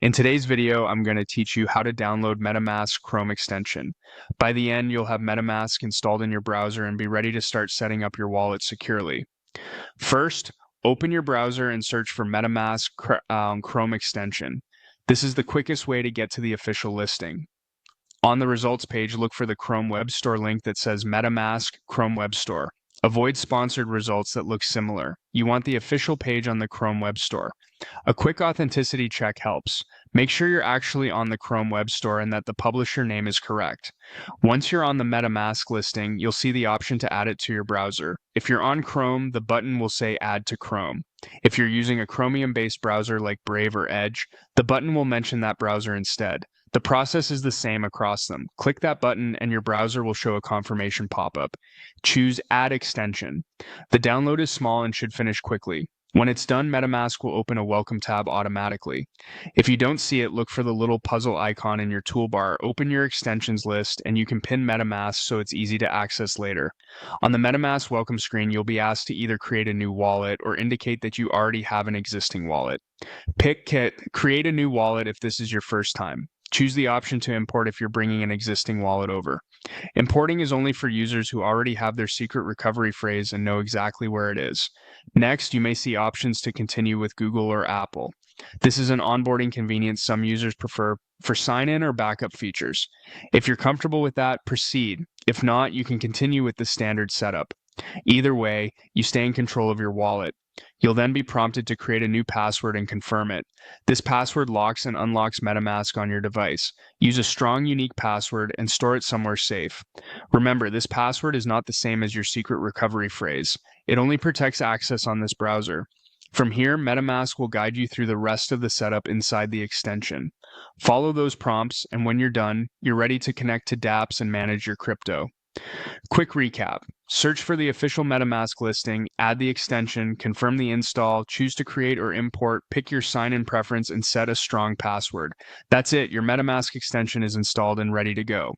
In today's video, I'm going to teach you how to download MetaMask Chrome extension. By the end, you'll have MetaMask installed in your browser and be ready to start setting up your wallet securely. First, open your browser and search for MetaMask Chrome extension. This is the quickest way to get to the official listing. On the results page, look for the Chrome Web Store link that says MetaMask Chrome Web Store. Avoid sponsored results that look similar. You want the official page on the Chrome Web Store. A quick authenticity check helps. Make sure you're actually on the Chrome Web Store and that the publisher name is correct. Once you're on the MetaMask listing, you'll see the option to add it to your browser. If you're on Chrome, the button will say Add to Chrome. If you're using a Chromium-based browser like Brave or Edge, the button will mention that browser instead. The process is the same across them. Click that button and your browser will show a confirmation pop-up. Choose Add Extension. The download is small and should finish quickly. When it's done, MetaMask will open a Welcome tab automatically. If you don't see it, look for the little puzzle icon in your toolbar, open your extensions list, and you can pin MetaMask so it's easy to access later. On the MetaMask welcome screen, you'll be asked to either create a new wallet or indicate that you already have an existing wallet. Create a new wallet if this is your first time. Choose the option to import if you're bringing an existing wallet over. Importing is only for users who already have their secret recovery phrase and know exactly where it is. Next, you may see options to continue with Google or Apple. This is an onboarding convenience some users prefer for sign-in or backup features. If you're comfortable with that, proceed. If not, you can continue with the standard setup. Either way, you stay in control of your wallet. You'll then be prompted to create a new password and confirm it. This password locks and unlocks MetaMask on your device. Use a strong, unique password and store it somewhere safe. Remember, this password is not the same as your secret recovery phrase. It only protects access on this browser. From here, MetaMask will guide you through the rest of the setup inside the extension. Follow those prompts, and when you're done, you're ready to connect to dApps and manage your crypto. Quick recap. Search for the official MetaMask listing, add the extension, confirm the install, choose to create or import, pick your sign-in preference, and set a strong password. That's it. Your MetaMask extension is installed and ready to go.